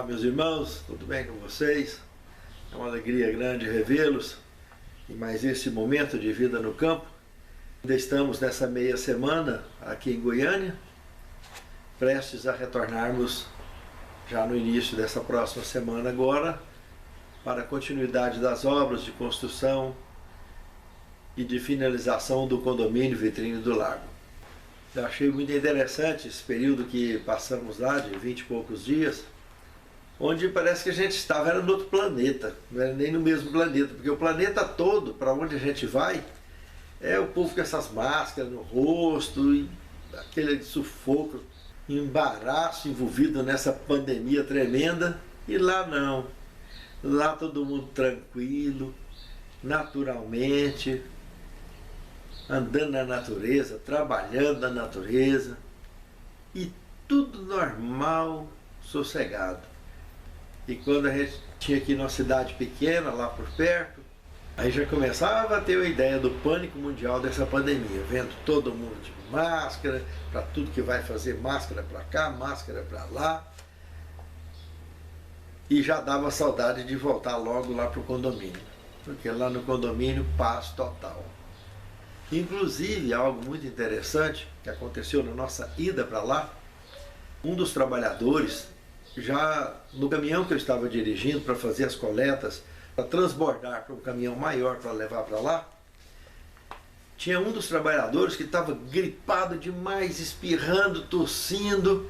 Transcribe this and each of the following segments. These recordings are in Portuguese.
meus irmãos, tudo bem com vocês? É uma alegria grande revê-los em mais esse momento de vida no campo. Ainda estamos nessa meia semana aqui em Goiânia, prestes a retornarmos já no início dessa próxima semana agora, para a continuidade das obras de construção e de finalização do condomínio Vitrine do Lago. Eu achei muito interessante esse período que passamos lá, de 20 e poucos dias, onde parece que a gente estava no outro planeta, não era nem no mesmo planeta, porque o planeta todo, para onde a gente vai, é o povo com essas máscaras no rosto, e aquele sufoco, embaraço envolvido nessa pandemia tremenda, e lá não. Lá todo mundo tranquilo, naturalmente, andando na natureza, trabalhando na natureza, e tudo normal, sossegado. E quando a gente tinha aqui numa cidade pequena, lá por perto, aí já começava a ter a ideia do pânico mundial dessa pandemia, vendo todo mundo de máscara, para tudo que vai fazer, máscara para cá, máscara para lá. E já dava saudade de voltar logo lá para o condomínio, porque lá no condomínio, paz total. Inclusive, algo muito interessante que aconteceu na nossa ida para lá, um dos trabalhadores, já no caminhão que eu estava dirigindo para fazer as coletas, para transbordar para um caminhão maior para levar para lá, tinha um dos trabalhadores que estava gripado demais, espirrando, tossindo,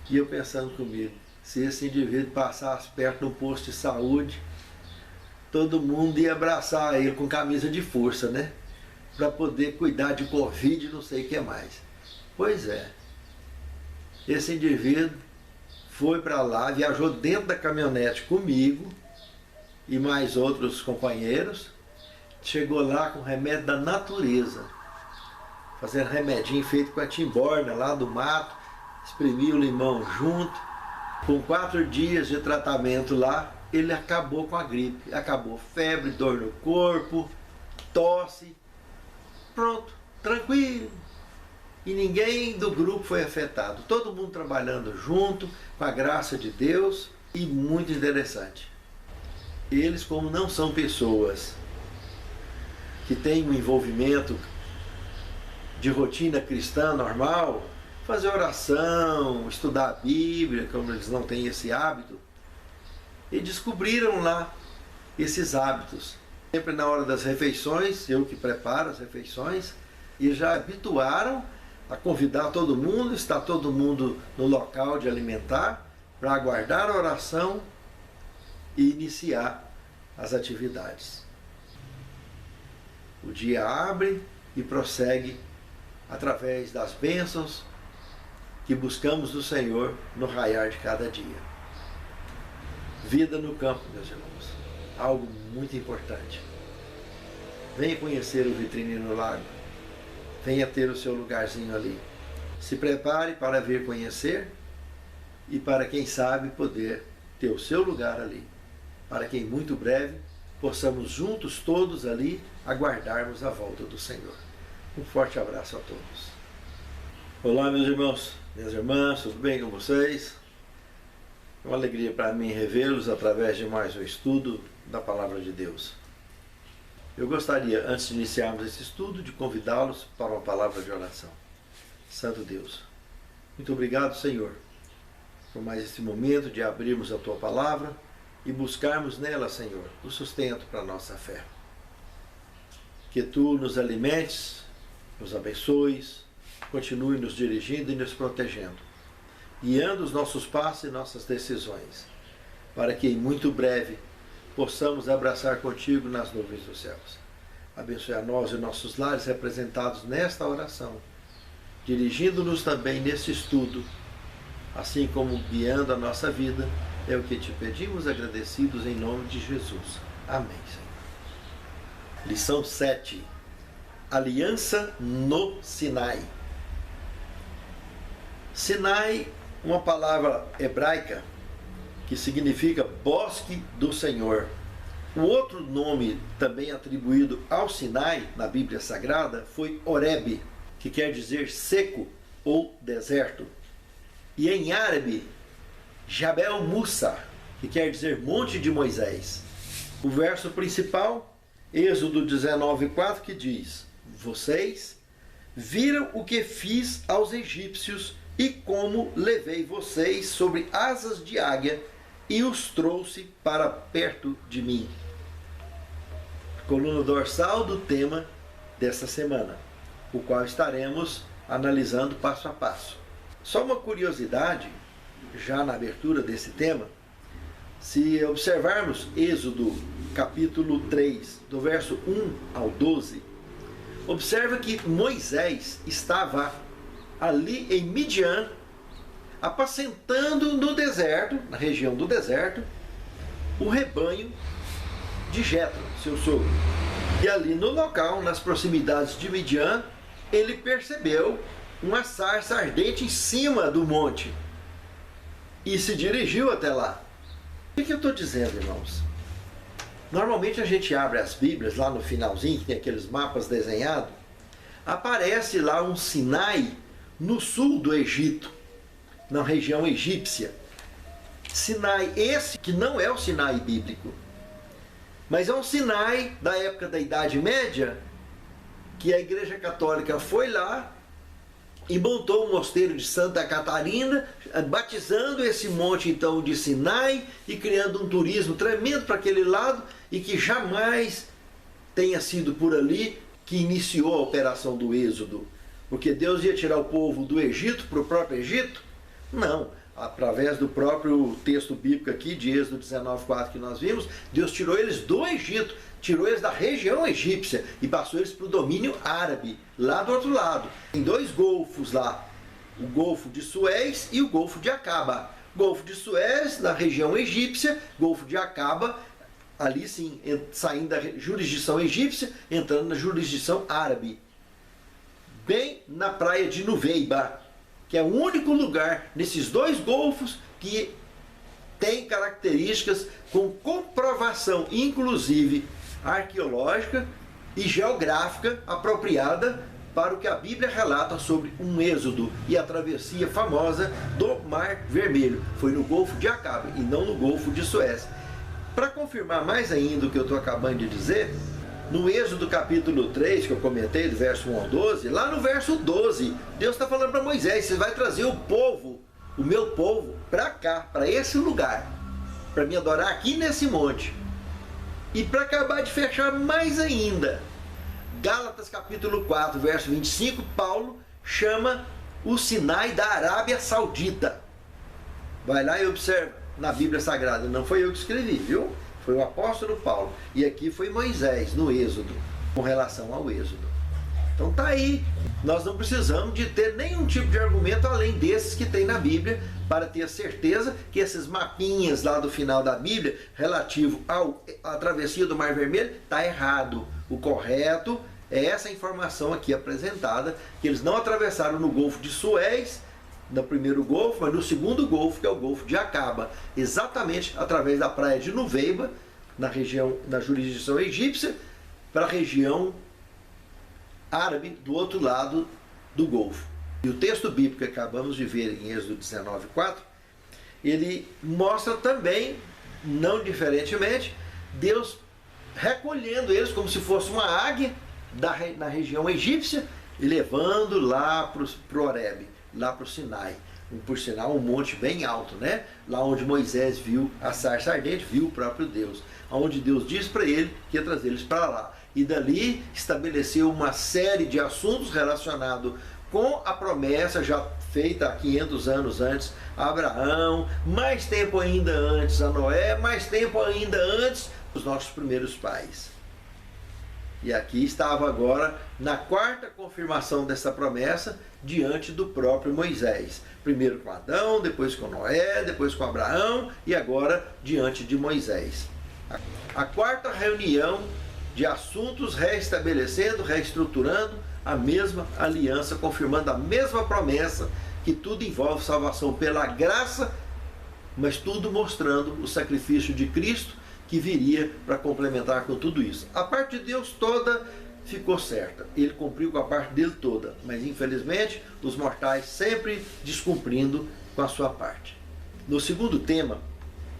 e eu pensando comigo, se esse indivíduo passasse perto de um posto de saúde, todo mundo ia abraçar ele com camisa de força, né? Para poder cuidar de Covid e não sei o que mais. Pois é, esse indivíduo foi para lá, viajou dentro da caminhonete comigo e mais outros companheiros, chegou lá com remédio da natureza, fazendo remedinho feito com a timborna lá do mato, exprimia o limão junto. Com 4 dias de tratamento lá, ele acabou com a gripe, acabou febre, dor no corpo, tosse, pronto, tranquilo. E ninguém do grupo foi afetado, todo mundo trabalhando junto, com a graça de Deus, e muito interessante. Eles, como não são pessoas que têm um envolvimento de rotina cristã normal, fazer oração, estudar a Bíblia, como eles não têm esse hábito, e descobriram lá esses hábitos. Sempre na hora das refeições, eu que preparo as refeições, e já habituaram a convidar todo mundo, está todo mundo no local de alimentar, para aguardar a oração e iniciar as atividades. O dia abre e prossegue através das bênçãos que buscamos do Senhor no raiar de cada dia. Vida no campo, meus irmãos, algo muito importante. Venha conhecer o Vitrine no Lago. Venha ter o seu lugarzinho ali. Se prepare para vir conhecer e para, quem sabe, poder ter o seu lugar ali. Para que em muito breve possamos juntos todos ali aguardarmos a volta do Senhor. Um forte abraço a todos. Olá, meus irmãos, minhas irmãs, tudo bem com vocês? É uma alegria para mim revê-los através de mais um estudo da Palavra de Deus. Eu gostaria, antes de iniciarmos esse estudo, de convidá-los para uma palavra de oração. Santo Deus, muito obrigado, Senhor, por mais esse momento de abrirmos a Tua Palavra e buscarmos nela, Senhor, o sustento para a nossa fé. Que Tu nos alimentes, nos abençoes, continue nos dirigindo e nos protegendo, guiando os nossos passos e nossas decisões, para que em muito breve possamos abraçar contigo nas nuvens dos céus. Abençoe a nós e nossos lares representados nesta oração, dirigindo-nos também nesse estudo, assim como guiando a nossa vida, é o que te pedimos agradecidos em nome de Jesus. Amém, Senhor. Lição 7. Aliança no Sinai. Sinai, uma palavra hebraica que significa bosque do Senhor. O outro nome também atribuído ao Sinai na Bíblia Sagrada foi Horebe, que quer dizer seco ou deserto. E em árabe, Jabel Musa, que quer dizer monte de Moisés. O verso principal, Êxodo 19:4, que diz: vocês viram o que fiz aos egípcios e como levei vocês sobre asas de águia e os trouxe para perto de mim. Coluna dorsal do tema dessa semana, o qual estaremos analisando passo a passo. Só uma curiosidade, já na abertura desse tema, se observarmos Êxodo capítulo 3, do verso 1 ao 12, observa que Moisés estava ali em Midian, apacentando no deserto, na região do deserto, o rebanho de Jetro, seu sogro. E ali no local, nas proximidades de Midian, ele percebeu uma sarça ardente em cima do monte e se dirigiu até lá. O que eu estou dizendo, irmãos? Normalmente a gente abre as Bíblias, lá no finalzinho, que tem aqueles mapas desenhados, aparece lá um Sinai no sul do Egito, na região egípcia. Sinai esse que não é o Sinai bíblico, mas é um Sinai da época da Idade Média, que a Igreja Católica foi lá e montou o mosteiro de Santa Catarina, batizando esse monte então de Sinai e criando um turismo tremendo para aquele lado, e que jamais tenha sido por ali que iniciou a operação do Êxodo, porque Deus ia tirar o povo do Egito para o próprio Egito? Não, através do próprio texto bíblico aqui de Êxodo 19:4 que nós vimos, Deus tirou eles do Egito, tirou eles da região egípcia e passou eles para o domínio árabe, lá do outro lado. Tem dois golfos lá, o Golfo de Suez e o Golfo de Acaba. Golfo de Suez na região egípcia, Golfo de Acaba, ali sim, saindo da jurisdição egípcia, entrando na jurisdição árabe. Bem na praia de Nuveiba, que é o único lugar nesses dois golfos que tem características com comprovação, inclusive arqueológica e geográfica apropriada para o que a Bíblia relata sobre um êxodo e a travessia famosa do Mar Vermelho. Foi no Golfo de Acaba e não no Golfo de Suez. Para confirmar mais ainda o que eu estou acabando de dizer, no Êxodo capítulo 3, que eu comentei, do verso 1 ao 12, lá no verso 12, Deus está falando para Moisés: você vai trazer o povo, o meu povo, para cá, para esse lugar, para me adorar aqui nesse monte. E para acabar de fechar mais ainda, Gálatas capítulo 4, verso 25, Paulo chama o Sinai da Arábia Saudita. Vai lá e observa na Bíblia Sagrada, não foi eu que escrevi, viu? Foi o apóstolo Paulo. E aqui foi Moisés, no Êxodo, com relação ao Êxodo. Então tá aí. Nós não precisamos de ter nenhum tipo de argumento além desses que tem na Bíblia, para ter a certeza que esses mapinhas lá do final da Bíblia, relativo à travessia do Mar Vermelho, está errado. O correto é essa informação aqui apresentada, que eles não atravessaram no Golfo de Suez, no primeiro golfo, mas no segundo golfo, que é o Golfo de Acaba, exatamente através da praia de Nuveiba, na região, na jurisdição egípcia, para a região árabe do outro lado do Golfo. E o texto bíblico que acabamos de ver em Êxodo 19:4, ele mostra também, não diferentemente, Deus recolhendo eles como se fosse uma águia na região egípcia e levando lá para o Horebe, lá para o Sinai. Por sinal, um monte bem alto, né? Lá onde Moisés viu a sarça ardente, viu o próprio Deus. Onde Deus disse para ele que ia trazer eles para lá. E dali estabeleceu uma série de assuntos relacionados com a promessa já feita há 500 anos antes a Abraão, mais tempo ainda antes a Noé, mais tempo ainda antes dos nossos primeiros pais. E aqui estava agora na quarta confirmação dessa promessa diante do próprio Moisés. Primeiro com Adão, depois com Noé, depois com Abraão e agora diante de Moisés. A quarta reunião de assuntos reestabelecendo, reestruturando a mesma aliança, confirmando a mesma promessa, que tudo envolve salvação pela graça, mas tudo mostrando o sacrifício de Cristo, que viria para complementar com tudo isso. A parte de Deus toda ficou certa, ele cumpriu com a parte dele toda, mas infelizmente os mortais sempre descumprindo com a sua parte. No segundo tema,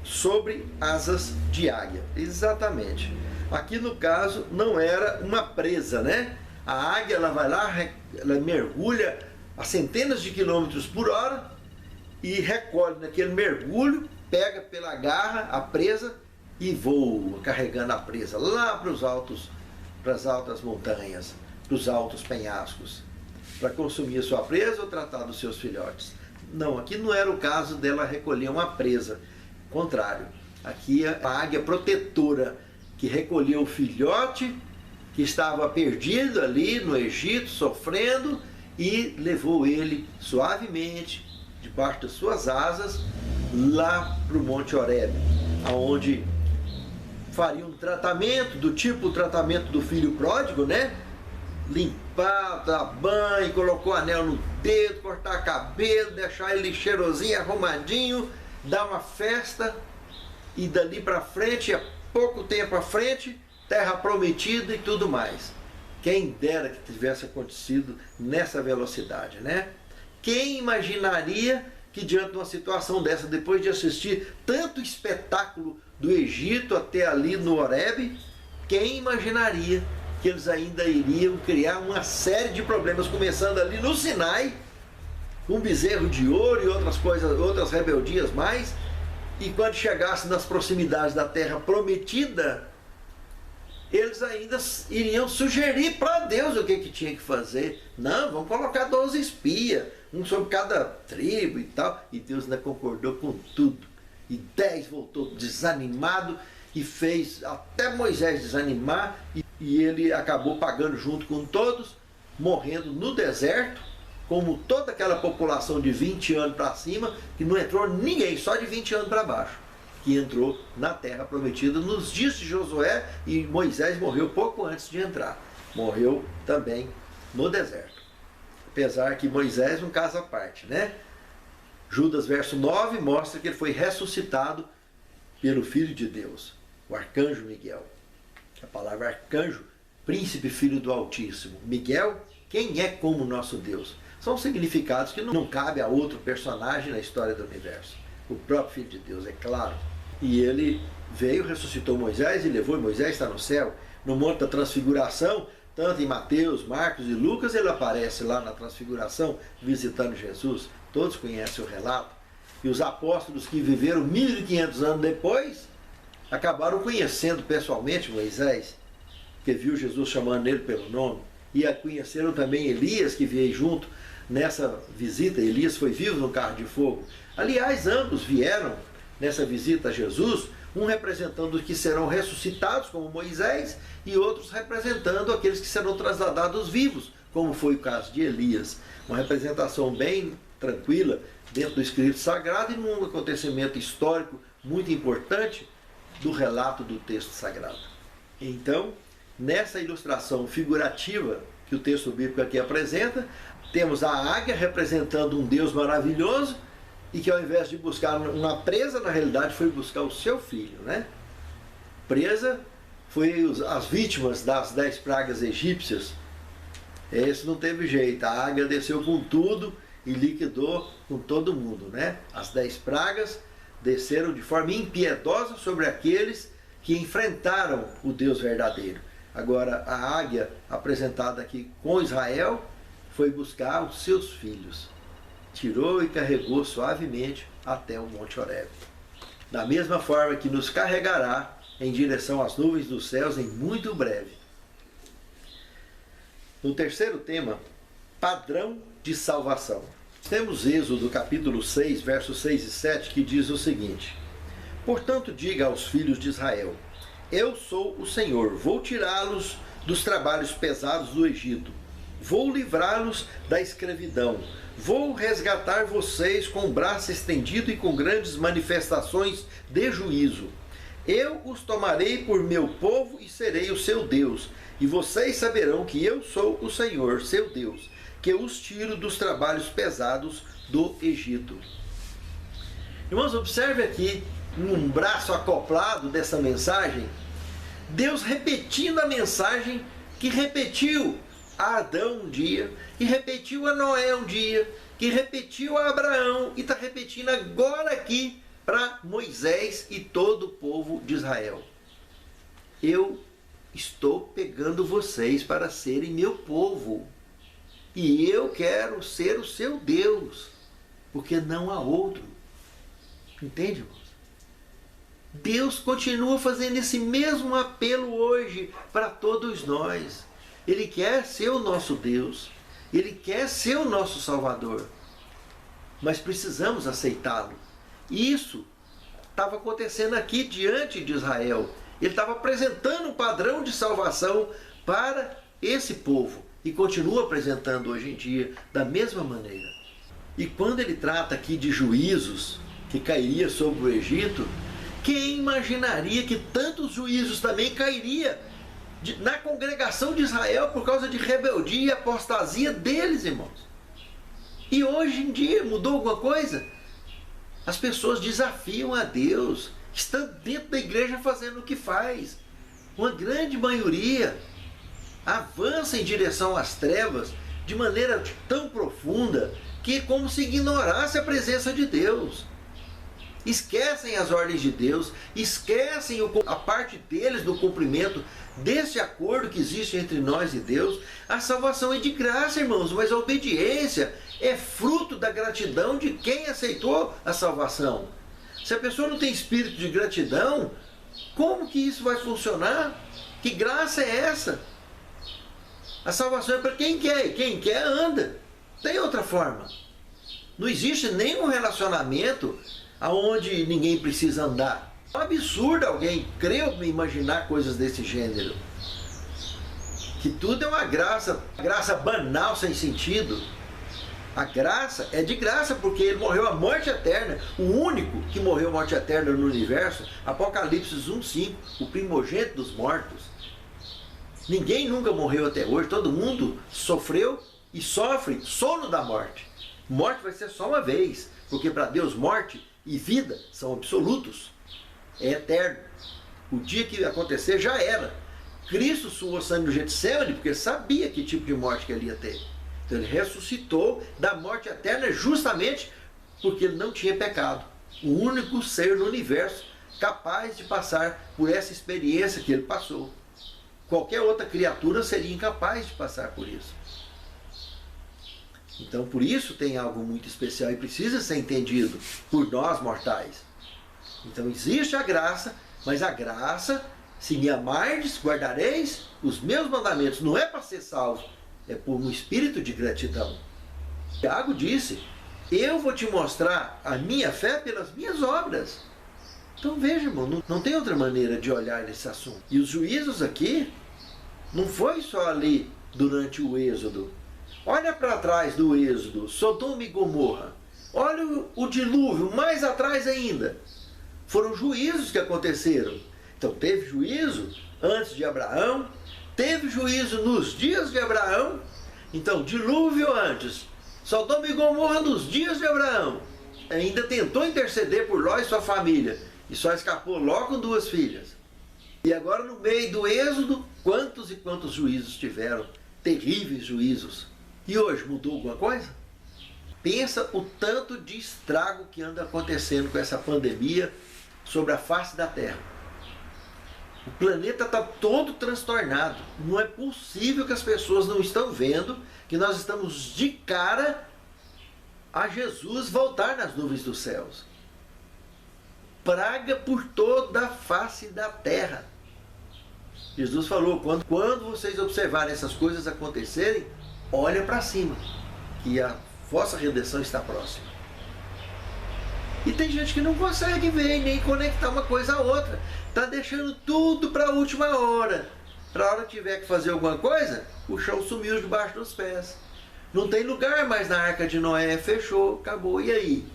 sobre asas de águia. Exatamente. Aqui no caso não era uma presa, né? A águia, ela vai lá, ela mergulha a centenas de quilômetros por hora e recolhe naquele mergulho, pega pela garra a presa e voa, carregando a presa lá para as altas montanhas, para os altos penhascos, para consumir a sua presa ou tratar dos seus filhotes. Não, aqui não era o caso dela recolher uma presa. Contrário, aqui é a águia protetora que recolheu o filhote que estava perdido ali no Egito, sofrendo, e levou ele suavemente, debaixo das suas asas, lá para o Monte Horebe, onde faria um tratamento do tipo o tratamento do filho pródigo, né? Limpar, dar banho, colocou anel no dedo, cortar cabelo, deixar ele cheirosinho, arrumadinho, dar uma festa, e dali para frente, há pouco tempo à frente, terra prometida e tudo mais. Quem dera que tivesse acontecido nessa velocidade, né? Quem imaginaria que diante de uma situação dessa, depois de assistir tanto espetáculo do Egito até ali no Horebe, quem imaginaria que eles ainda iriam criar uma série de problemas, começando ali no Sinai, com bezerro de ouro e outras coisas, outras rebeldias mais, e quando chegasse nas proximidades da terra prometida, eles ainda iriam sugerir para Deus o que tinha que fazer. Não, vamos colocar 12 espias, um sobre cada tribo e tal. E Deus ainda concordou com tudo. E 10 voltou desanimado e fez até Moisés desanimar. E ele acabou pagando junto com todos, morrendo no deserto, como toda aquela população de 20 anos para cima, que não entrou ninguém, só de 20 anos para baixo, que entrou na terra prometida nos dias de Josué, e Moisés morreu pouco antes de entrar. Morreu também no deserto. Apesar que Moisés é um caso à parte, né? Judas, verso 9, mostra que ele foi ressuscitado pelo Filho de Deus, o arcanjo Miguel. A palavra arcanjo, príncipe, filho do Altíssimo. Miguel, quem é como nosso Deus? São significados que não cabe a outro personagem na história do universo. O próprio Filho de Deus, é claro. E ele veio, ressuscitou Moisés e levou, e Moisés está no céu, no Monte da Transfiguração, tanto em Mateus, Marcos e Lucas, ele aparece lá na Transfiguração, visitando Jesus. Todos conhecem o relato. E os apóstolos que viveram 1500 anos depois, acabaram conhecendo pessoalmente Moisés, que viu Jesus chamando ele pelo nome, e conheceram também Elias, que veio junto nessa visita. Elias foi vivo no carro de fogo. Aliás, ambos vieram nessa visita a Jesus, um representando os que serão ressuscitados, como Moisés, e outros representando aqueles que serão trasladados vivos, como foi o caso de Elias. Uma representação bem tranquila dentro do Escrito Sagrado e num acontecimento histórico muito importante do relato do texto sagrado. Então, nessa ilustração figurativa que o texto bíblico aqui apresenta, temos a águia representando um Deus maravilhoso, e que ao invés de buscar uma presa, na realidade foi buscar o seu filho, né? Presa foi as vítimas das 10 pragas egípcias. Esse não teve jeito, a águia desceu com tudo e liquidou com todo mundo, né? As 10 pragas desceram de forma impiedosa sobre aqueles que enfrentaram o Deus verdadeiro. Agora, a águia apresentada aqui com Israel foi buscar os seus filhos. Tirou e carregou suavemente até o Monte Horebe. Da mesma forma que nos carregará em direção às nuvens dos céus em muito breve. No terceiro tema, padrão de salvação. Temos Êxodo capítulo 6, versos 6 e 7, que diz o seguinte: portanto, diga aos filhos de Israel: eu sou o Senhor, vou tirá-los dos trabalhos pesados do Egito, vou livrá-los da escravidão, vou resgatar vocês com o braço estendido e com grandes manifestações de juízo. Eu os tomarei por meu povo e serei o seu Deus, e vocês saberão que eu sou o Senhor, seu Deus, que os tiro dos trabalhos pesados do Egito. Irmãos, observe aqui, num braço acoplado dessa mensagem, Deus repetindo a mensagem que repetiu a Adão um dia, que repetiu a Noé um dia, que repetiu a Abraão, e está repetindo agora aqui para Moisés e todo o povo de Israel: eu estou pegando vocês para serem meu povo, e eu quero ser o seu Deus, porque não há outro. Entende, irmãos? Deus continua fazendo esse mesmo apelo hoje para todos nós. Ele quer ser o nosso Deus, Ele quer ser o nosso Salvador, mas precisamos aceitá-lo. Isso estava acontecendo aqui diante de Israel. Ele estava apresentando um padrão de salvação para esse povo e continua apresentando hoje em dia da mesma maneira. E quando ele trata aqui de juízos que cairiam sobre o Egito, quem imaginaria que tantos juízos também cairiam na congregação de Israel por causa de rebeldia e apostasia deles, irmãos? E hoje em dia mudou alguma coisa? As pessoas desafiam a Deus, estão dentro da igreja fazendo o que faz. Uma grande maioria avança em direção às trevas de maneira tão profunda que é como se ignorasse a presença de Deus. Esquecem as ordens de Deus, esquecem a parte deles do cumprimento desse acordo que existe entre nós e Deus. A salvação é de graça, irmãos, mas a obediência é fruto da gratidão de quem aceitou a salvação. Se a pessoa não tem espírito de gratidão, como que isso vai funcionar? Que graça é essa? A salvação é para quem quer, e quem quer anda. Tem outra forma. Não existe nenhum relacionamento aonde ninguém precisa andar. É um absurdo alguém crer ou imaginar coisas desse gênero. Que tudo é uma graça banal, sem sentido. A graça é de graça porque ele morreu a morte eterna. O único que morreu a morte eterna no universo, Apocalipse 1:5, o primogênito dos mortos. Ninguém nunca morreu até hoje, todo mundo sofreu e sofre sono da morte. Morte vai ser só uma vez, porque para Deus morte e vida são absolutos. É eterno. O dia que acontecer já era. Cristo suou sangue no Getsemane porque sabia que tipo de morte que ele ia ter. Então ele ressuscitou da morte eterna justamente porque ele não tinha pecado. O único ser no universo capaz de passar por essa experiência que ele passou. Qualquer outra criatura seria incapaz de passar por isso. Então por isso tem algo muito especial e precisa ser entendido por nós mortais. Então existe a graça, mas a graça, se me amardes, guardareis os meus mandamentos. Não é para ser salvo, é por um espírito de gratidão. Tiago disse: eu vou te mostrar a minha fé pelas minhas obras. Então veja, irmão, não tem outra maneira de olhar esse assunto. E os juízos aqui, não foi só ali durante o Êxodo. Olha para trás do Êxodo, Sodoma e Gomorra. Olha o dilúvio, mais atrás ainda. Foram juízos que aconteceram. Então teve juízo antes de Abraão, teve juízo nos dias de Abraão. Então dilúvio antes, Sodoma e Gomorra nos dias de Abraão. Ainda tentou interceder por Ló e sua família, e só escapou Ló com 2 filhas. E agora no meio do Êxodo, quantos e quantos juízos tiveram, terríveis juízos. E hoje mudou alguma coisa? Pensa o tanto de estrago que anda acontecendo com essa pandemia sobre a face da Terra. O planeta está todo transtornado. Não é possível que as pessoas não estão vendo que nós estamos de cara a Jesus voltar nas nuvens dos céus. Praga por toda a face da terra. Jesus falou: quando vocês observarem essas coisas acontecerem, olha para cima, que a vossa redenção está próxima. E tem gente que não consegue ver nem conectar uma coisa a outra. Está deixando tudo para a última hora. Para a hora que tiver que fazer alguma coisa, o chão sumiu debaixo dos pés. Não tem lugar mais na Arca de Noé, fechou, acabou. E aí?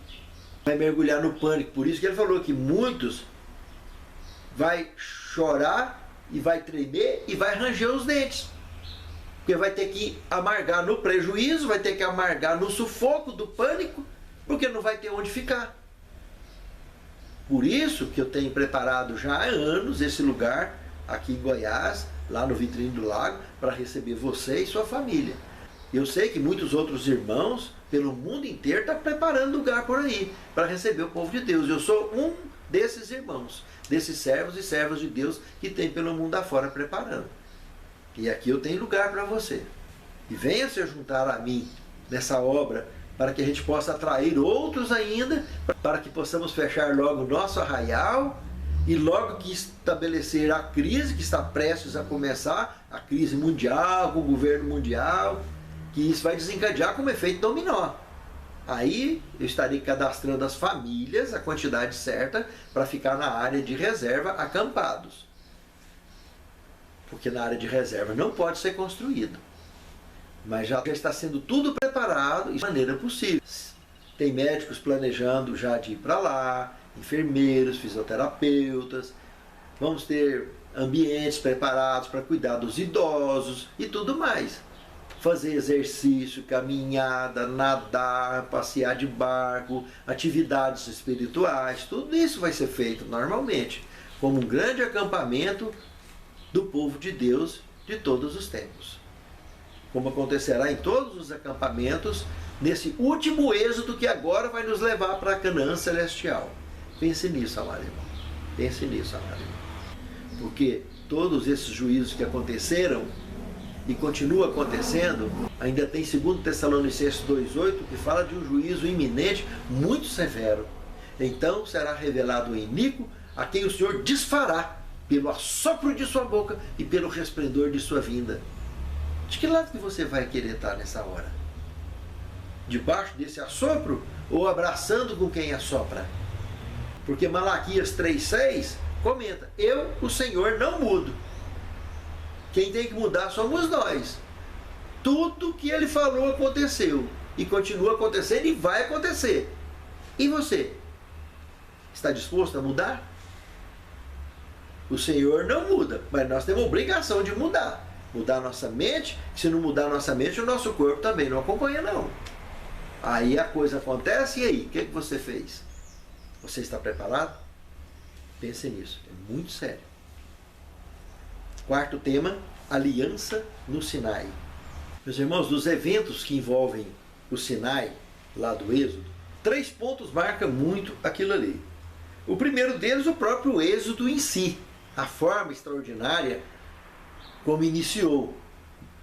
Vai mergulhar no pânico. Por isso que ele falou que muitos vai chorar e vai tremer e vai ranger os dentes. Porque vai ter que amargar no prejuízo, vai ter que amargar no sufoco do pânico, porque não vai ter onde ficar. Por isso que eu tenho preparado já há anos esse lugar aqui em Goiás, lá no Vitrine do Lago, para receber você e sua família. Eu sei que muitos outros irmãos, pelo mundo inteiro, estão preparando lugar por aí, para receber o povo de Deus. Eu sou um desses irmãos, desses servos e servas de Deus que tem pelo mundo afora preparando. E aqui eu tenho lugar para você. E venha se juntar a mim nessa obra, para que a gente possa atrair outros ainda, para que possamos fechar logo o nosso arraial e logo que estabelecer a crise que está prestes a começar, a crise mundial, com o governo mundial, que isso vai desencadear como efeito dominó. Aí eu estarei cadastrando as famílias, a quantidade certa, para ficar na área de reserva acampados. Porque na área de reserva não pode ser construído. Mas já está sendo tudo preparado de maneira possível. Tem médicos planejando já de ir para lá, enfermeiros, fisioterapeutas. Vamos ter ambientes preparados para cuidar dos idosos e tudo mais. Fazer exercício, caminhada, nadar, passear de barco, atividades espirituais, tudo isso vai ser feito normalmente, como um grande acampamento do povo de Deus de todos os tempos. Como acontecerá em todos os acampamentos, nesse último êxodo que agora vai nos levar para a Canaã celestial. Pense nisso, amado irmão. Pense nisso, amado irmão. Porque todos esses juízos que aconteceram e continua acontecendo, ainda tem 2 Tessalonicenses 2,8, que fala de um juízo iminente muito severo. Então será revelado o iníquo, a quem o Senhor desfará pelo assopro de sua boca e pelo resplendor de sua vinda. De que lado que você vai querer estar nessa hora? Debaixo desse assopro ou abraçando com quem assopra? Porque Malaquias 3,6 comenta: eu, o Senhor, não mudo. Quem tem que mudar somos nós. Tudo que ele falou aconteceu. E continua acontecendo e vai acontecer. E você? Está disposto a mudar? O Senhor não muda, mas nós temos a obrigação de mudar. Mudar a nossa mente. Se não mudar a nossa mente, o nosso corpo também não acompanha, não. Aí a coisa acontece, e aí? O que você fez? Você está preparado? Pense nisso, é muito sério. Quarto tema, aliança no Sinai. Meus irmãos, dos eventos que envolvem o Sinai, lá do Êxodo, 3 pontos marcam muito aquilo ali. O primeiro deles, o próprio Êxodo em si. A forma extraordinária como iniciou,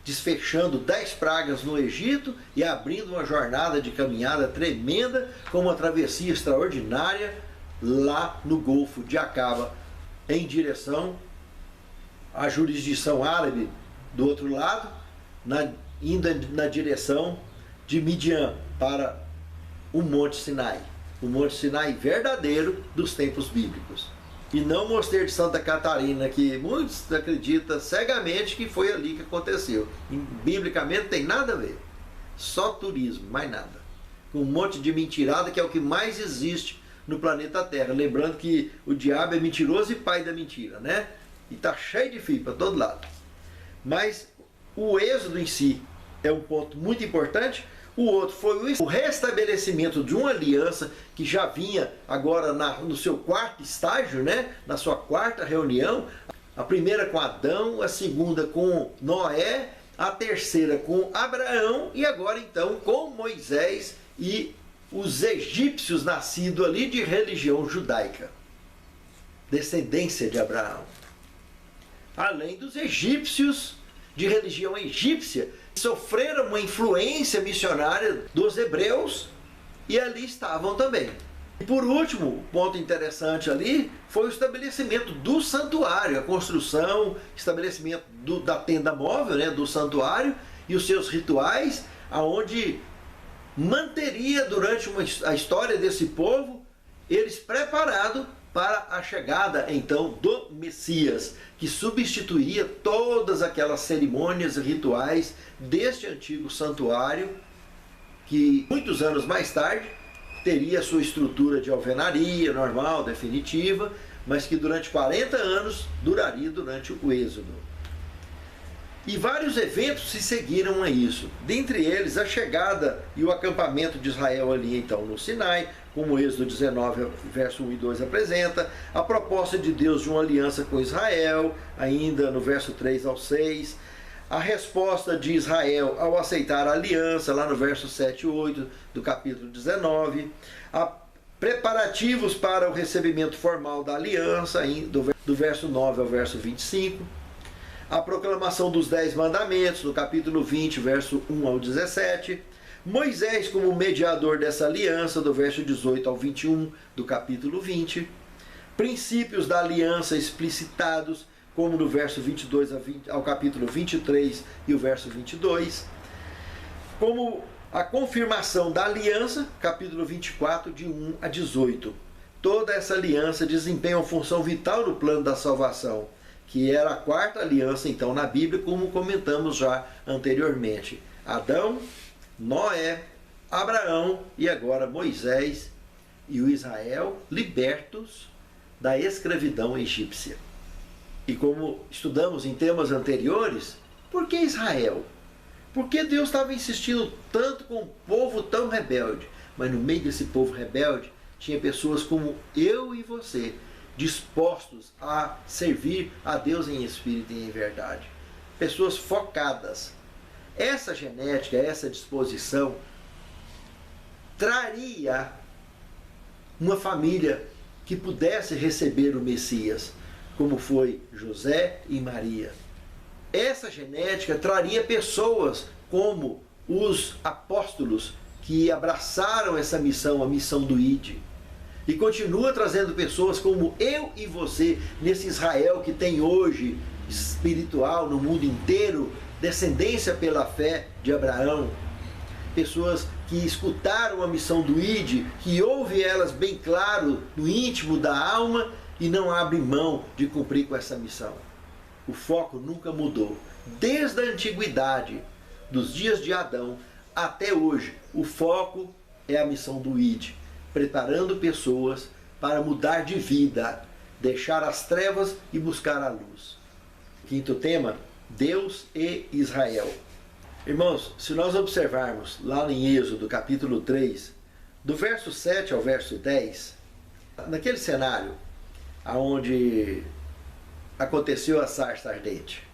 desfechando 10 pragas no Egito e abrindo uma jornada de caminhada tremenda, com uma travessia extraordinária lá no Golfo de Acaba, em direção à jurisdição árabe do outro lado, indo na direção de Midian, para o Monte Sinai. O Monte Sinai verdadeiro dos tempos bíblicos. E não o Mosteiro de Santa Catarina, que muitos acreditam cegamente que foi ali que aconteceu. E, biblicamente tem nada a ver. Só turismo, mais nada. Um monte de mentirada, que é o que mais existe no planeta Terra. Lembrando que o diabo é mentiroso e pai da mentira, né? E está cheio de fio para todo lado. Mas o êxodo em si é um ponto muito importante. O outro foi o restabelecimento de uma aliança que já vinha agora no seu 4º estágio, né? Na sua 4ª reunião. A primeira com Adão, a segunda com Noé, a terceira com Abraão e agora então com Moisés e os egípcios nascidos ali de religião judaica. Descendência de Abraão. Além dos egípcios de religião egípcia, sofreram uma influência missionária dos hebreus e ali estavam também. E por último, ponto interessante ali, foi o estabelecimento do santuário, a construção, estabelecimento da tenda móvel, né, do santuário e os seus rituais, aonde manteria durante a história desse povo, eles preparados para a chegada então do Messias, que substituiria todas aquelas cerimônias e rituais deste antigo santuário, que muitos anos mais tarde teria sua estrutura de alvenaria normal, definitiva, mas que durante 40 anos duraria durante o Êxodo. E vários eventos se seguiram a isso, dentre eles a chegada e o acampamento de Israel ali então no Sinai, como o Êxodo 19, verso 1 e 2 apresenta, a proposta de Deus de uma aliança com Israel, ainda no verso 3 ao 6, a resposta de Israel ao aceitar a aliança, lá no verso 7 e 8 do capítulo 19, preparativos para o recebimento formal da aliança, do verso 9 ao verso 25, a proclamação dos 10 mandamentos, no capítulo 20, verso 1 ao 17, Moisés como mediador dessa aliança, do verso 18 ao 21 do capítulo 20, princípios da aliança explicitados, como no verso 22 ao capítulo 23 e o verso 22, como a confirmação da aliança, capítulo 24, de 1 a 18. Toda essa aliança desempenha uma função vital no plano da salvação, que era a quarta aliança, então, na Bíblia, como comentamos já anteriormente. Adão, Noé, Abraão e agora Moisés e o Israel libertos da escravidão egípcia. E como estudamos em temas anteriores, por que Israel? Por que Deus estava insistindo tanto com um povo tão rebelde? Mas no meio desse povo rebelde, tinha pessoas como eu e você, dispostos a servir a Deus em espírito e em verdade. Pessoas focadas. Essa genética, essa disposição, traria uma família que pudesse receber o Messias, como foi José e Maria. Essa genética traria pessoas como os apóstolos que abraçaram essa missão, a missão do ID. E continua trazendo pessoas como eu e você, nesse Israel que tem hoje, espiritual, no mundo inteiro, descendência pela fé de Abraão. Pessoas que escutaram a missão do ID, que ouvem elas bem claro no íntimo da alma e não abrem mão de cumprir com essa missão. O foco nunca mudou. Desde a antiguidade, dos dias de Adão até hoje, o foco é a missão do ID, preparando pessoas para mudar de vida, deixar as trevas e buscar a luz. Quinto tema, Deus e Israel. Irmãos, se nós observarmos lá em Êxodo capítulo 3, do verso 7 ao verso 10, naquele cenário onde aconteceu a sarça ardente.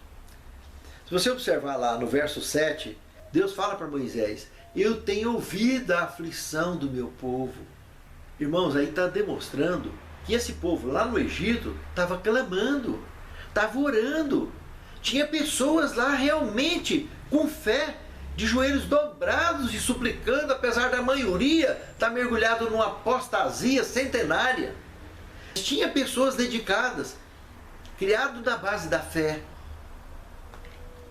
Se você observar lá no verso 7, Deus fala para Moisés: eu tenho ouvido a aflição do meu povo. Irmãos, aí está demonstrando que esse povo lá no Egito estava clamando, estava orando. Tinha pessoas lá realmente com fé, de joelhos dobrados e suplicando, apesar da maioria estar mergulhado numa apostasia centenária. Tinha pessoas dedicadas, criado na base da fé,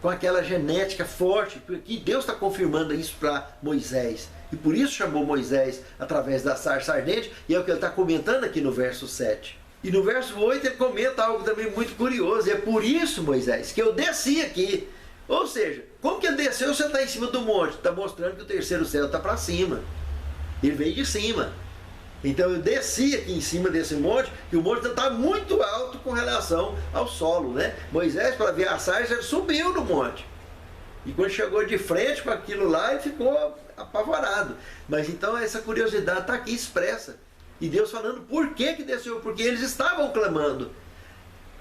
com aquela genética forte, porque Deus está confirmando isso para Moisés. E por isso chamou Moisés através da sarça ardente, e é o que ele está comentando aqui no verso 7. E no verso 8 ele comenta algo também muito curioso: é por isso, Moisés, que eu desci aqui. Ou seja, como que ele desceu? Você está em cima do monte, está mostrando que o terceiro céu está para cima. Ele veio de cima. Então eu desci aqui em cima desse monte, e o monte está muito alto com relação ao solo, né? Moisés, para ver a sarça, ele subiu no monte. E quando chegou de frente com aquilo lá, ele ficou apavorado. Mas então essa curiosidade está aqui expressa. E Deus falando por que desceu? Porque eles estavam clamando.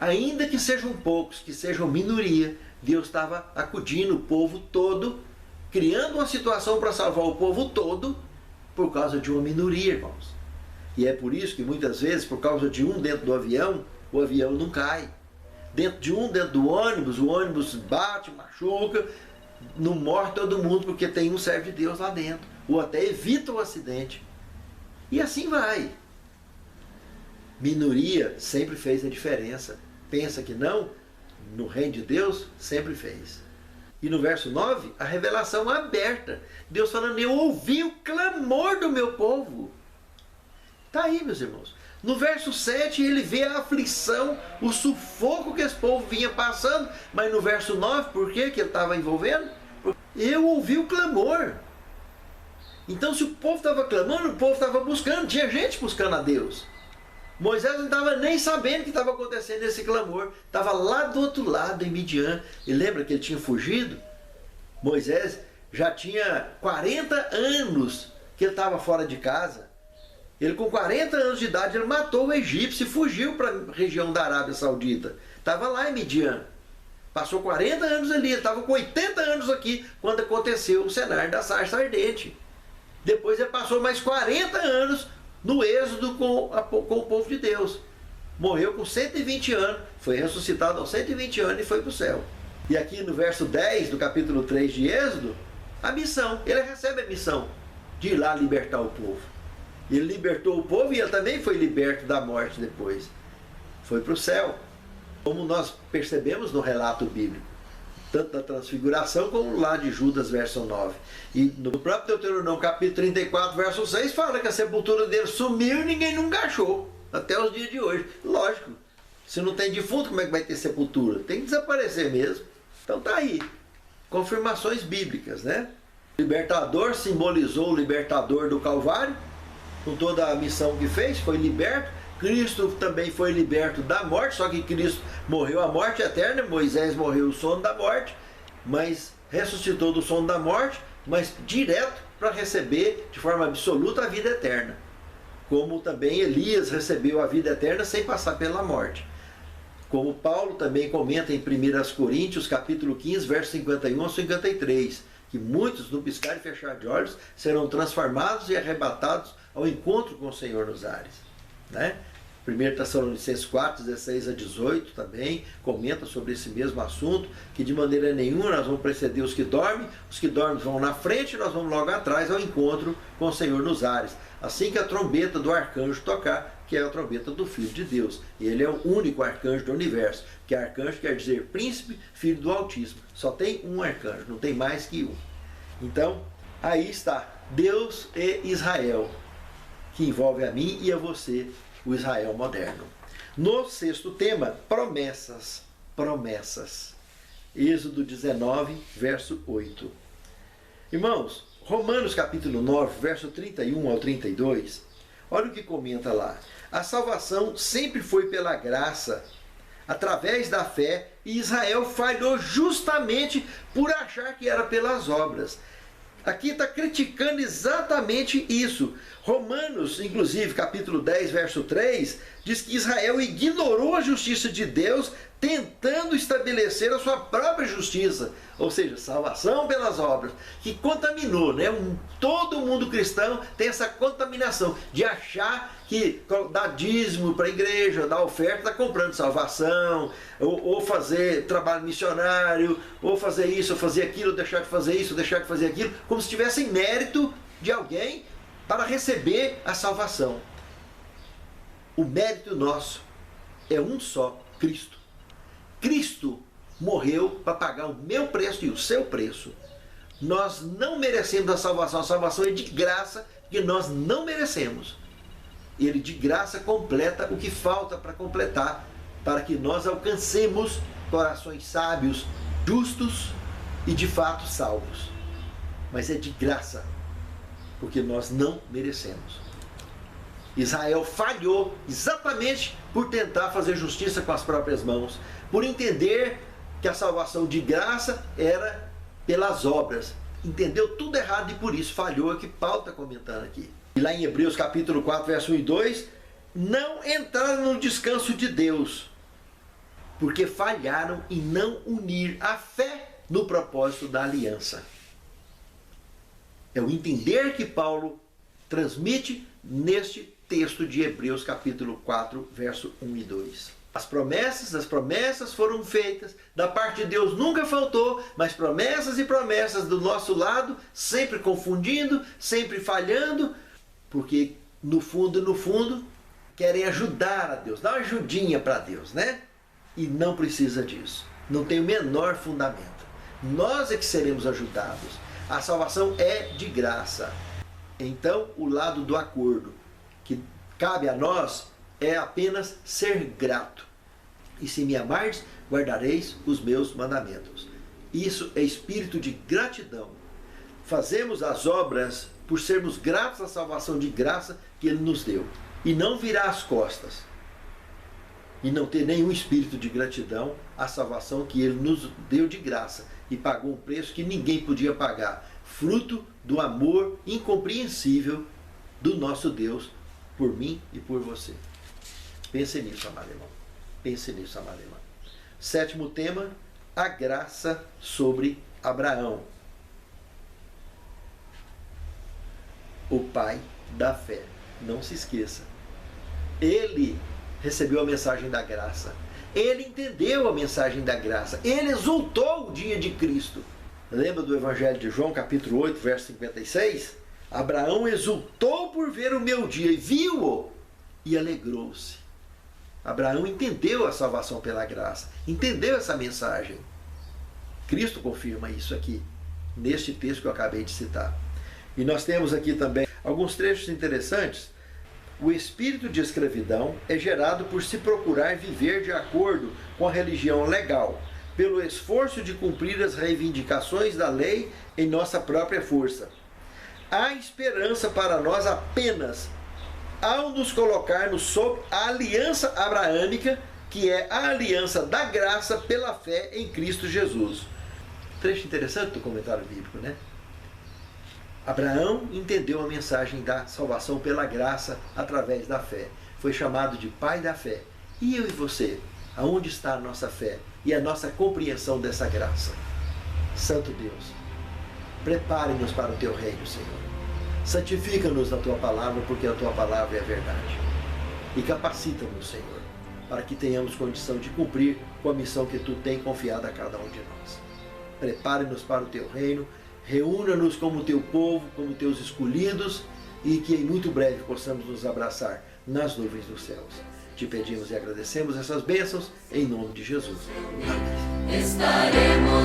Ainda que sejam poucos, que sejam minoria, Deus estava acudindo o povo todo, criando uma situação para salvar o povo todo, por causa de uma minoria, irmãos. E é por isso que muitas vezes, por causa de um dentro do avião, o avião não cai. Dentro de um dentro do ônibus, o ônibus bate, machuca, não morre todo mundo porque tem um servo de Deus lá dentro. Ou até evita o acidente. E assim vai. Minoria sempre fez a diferença. Pensa que não? No reino de Deus, sempre fez. E no verso 9, a revelação aberta. Deus falando: eu ouvi o clamor do meu povo. Está aí, meus irmãos. No verso 7, ele vê a aflição, o sufoco que esse povo vinha passando. Mas no verso 9, por que ele estava envolvendo? Eu ouvi o clamor. Então, se o povo estava clamando, o povo estava buscando. Tinha gente buscando a Deus. Moisés não estava nem sabendo o que estava acontecendo nesse clamor. Estava lá do outro lado, em Midian. E lembra que ele tinha fugido? Moisés já tinha 40 anos que ele estava fora de casa. Ele, com 40 anos de idade, ele matou o egípcio e fugiu para a região da Arábia Saudita. Estava lá em Midian. Passou 40 anos ali, ele estava com 80 anos aqui quando aconteceu o cenário da sarça ardente. Depois ele passou mais 40 anos no êxodo com o povo de Deus. Morreu com 120 anos, foi ressuscitado aos 120 anos e foi para o céu. E aqui no verso 10 do capítulo 3 de Êxodo, a missão, ele recebe a missão de ir lá libertar o povo. Ele libertou o povo e ele também foi liberto da morte depois. Foi para o céu. Como nós percebemos no relato bíblico, tanto da transfiguração como lá de Judas, verso 9. E no próprio Deuteronômio, capítulo 34, verso 6, fala que a sepultura dele sumiu e ninguém nunca achou, até os dias de hoje. Lógico, se não tem defunto, como é que vai ter sepultura? Tem que desaparecer mesmo. Então tá aí, confirmações bíblicas, né? O libertador simbolizou o libertador do Calvário, com toda a missão que fez, foi liberto. Cristo também foi liberto da morte, só que Cristo morreu a morte eterna, Moisés morreu o sono da morte, mas ressuscitou do sono da morte, mas direto para receber de forma absoluta a vida eterna. Como também Elias recebeu a vida eterna sem passar pela morte. Como Paulo também comenta em 1 Coríntios, capítulo 15, versos 51 a 53, que muitos, no piscar e fechar de olhos, serão transformados e arrebatados ao encontro com o Senhor nos ares. Né? 1 Tessalonicenses 4, 16 a 18 também comenta sobre esse mesmo assunto, que de maneira nenhuma nós vamos preceder os que dormem vão na frente e nós vamos logo atrás ao encontro com o Senhor nos ares. Assim que a trombeta do arcanjo tocar, que é a trombeta do Filho de Deus. E ele é o único arcanjo do universo, que arcanjo quer dizer príncipe, filho do Altíssimo. Só tem um arcanjo, não tem mais que um. Então, aí está, Deus e Israel, que envolve a mim e a você, o Israel moderno. No sexto tema, promessas. Promessas. Êxodo 19, verso 8. Irmãos, Romanos capítulo 9, verso 31 ao 32, olha o que comenta lá. A salvação sempre foi pela graça, através da fé, e Israel falhou justamente por achar que era pelas obras. Aqui está criticando exatamente isso. Romanos, inclusive, capítulo 10, verso 3, diz que Israel ignorou a justiça de Deus, tentando estabelecer a sua própria justiça, ou seja, salvação pelas obras, que contaminou, né? Todo mundo cristão tem essa contaminação de achar que dar dízimo para a igreja, dar oferta, está comprando salvação, ou fazer trabalho missionário, ou fazer isso, ou fazer aquilo, ou deixar de fazer isso, ou deixar de fazer aquilo, como se tivesse mérito de alguém para receber a salvação. O mérito nosso é um só, Cristo. Cristo morreu para pagar o meu preço e o seu preço. Nós não merecemos a salvação é de graça, que nós não merecemos. Ele de graça completa o que falta para completar, para que nós alcancemos corações sábios, justos e de fato salvos. Mas é de graça, porque nós não merecemos. Israel falhou exatamente por tentar fazer justiça com as próprias mãos, por entender que a salvação de graça era pelas obras. Entendeu tudo errado e por isso falhou, é que Paulo está comentando aqui. E lá em Hebreus capítulo 4, verso 1 e 2, não entraram no descanso de Deus, porque falharam em não unir a fé no propósito da aliança. É o entender que Paulo transmite neste texto de Hebreus capítulo 4, verso 1 e 2. As promessas foram feitas, da parte de Deus nunca faltou, mas promessas e promessas do nosso lado, sempre confundindo, sempre falhando, porque no fundo, querem ajudar a Deus, dar uma ajudinha para Deus, né? E não precisa disso, não tem o menor fundamento. Nós é que seremos ajudados, a salvação é de graça. Então, o lado do acordo que cabe a nós é apenas ser grato. E se me amardes, guardareis os meus mandamentos. Isso é espírito de gratidão. Fazemos as obras por sermos gratos à salvação de graça que Ele nos deu. E não virar as costas. E não ter nenhum espírito de gratidão à salvação que Ele nos deu de graça. E pagou um preço que ninguém podia pagar. Fruto do amor incompreensível do nosso Deus por mim e por você. Pense nisso, amado irmão. Pense nisso, amado irmão. Sétimo tema, a graça sobre Abraão, o pai da fé. Não se esqueça. Ele recebeu a mensagem da graça. Ele entendeu a mensagem da graça. Ele exultou o dia de Cristo. Lembra do Evangelho de João, capítulo 8, verso 56? Abraão exultou por ver o meu dia e viu-o e alegrou-se. Abraão entendeu a salvação pela graça. Entendeu essa mensagem. Cristo confirma isso aqui, neste texto que eu acabei de citar. E nós temos aqui também alguns trechos interessantes. O espírito de escravidão é gerado por se procurar viver de acordo com a religião legal, pelo esforço de cumprir as reivindicações da lei em nossa própria força. Há esperança para nós apenas ao nos colocarmos sob a aliança abraâmica, que é a aliança da graça pela fé em Cristo Jesus. Trecho interessante do comentário bíblico, né? Abraão entendeu a mensagem da salvação pela graça através da fé. Foi chamado de pai da fé. E eu e você? Aonde está a nossa fé e a nossa compreensão dessa graça? Santo Deus, prepare-nos para o teu reino, Senhor. Santifica-nos na tua palavra, porque a tua palavra é a verdade. E capacita-nos, Senhor, para que tenhamos condição de cumprir com a missão que tu tem confiado a cada um de nós. Prepare-nos para o teu reino. Reúna-nos como teu povo, como teus escolhidos, e que em muito breve possamos nos abraçar nas nuvens dos céus. Te pedimos e agradecemos essas bênçãos em nome de Jesus. Amém. Estaremos